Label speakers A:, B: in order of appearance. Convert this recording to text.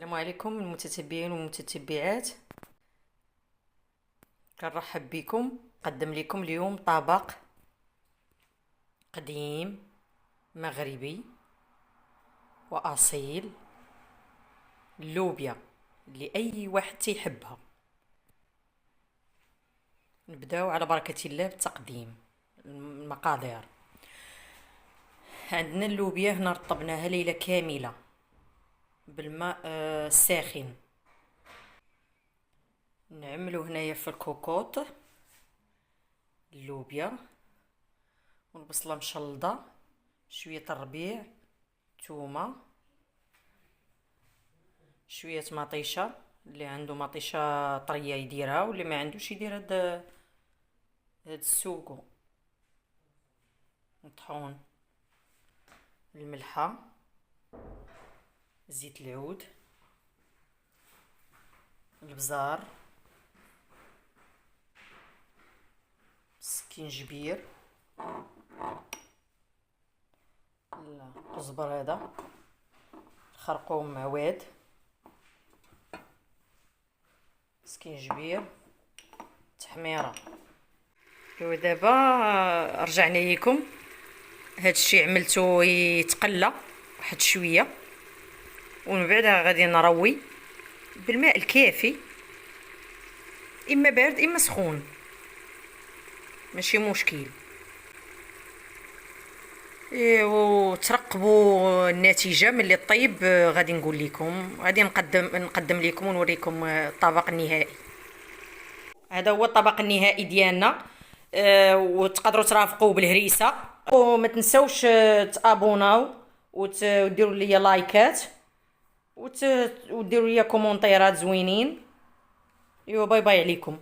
A: السلام عليكم المتتبعين والمتتبعات، كنرحب بكم. قدم لكم اليوم طبق قديم مغربي واصيل، اللوبيا اللي اي واحد تيحبها. نبداو على بركة الله بالتقديم. المقادير: عندنا اللوبيا هنا رطبناها ليلة كاملة بالماء الساخن. نعملو هنايا في الكوكوط اللوبيا والبصله مشلضه، شويه الربيع، تومه، شويه مطيشه، اللي عنده مطيشه طريه يديرها واللي ما عندوش يدير هاد السوقو، مطحون، الملحه، زيت العود، البزار، السكينجبير، الكزبر هذا، خرقوم عواد، سكينجبير، تحميره. ودابا رجعنا ليكم. هاد الشي عملته يتقلى واحد شويه، ومن بعد غادي نروي بالماء الكافي، اما بارد اما سخون، ماشي مشكل. وترقبوا النتيجه ملي طيب. غادي نقول لكم، غادي نقدم لكم ونوريكم الطبق النهائي. هذا هو الطبق النهائي ديالنا. وتقدروا ترافقوه بالهريسه، وما تنسوش تابوناو وديروا لي لايكات وديروا لي كومونتيرات زوينين. باي باي عليكم.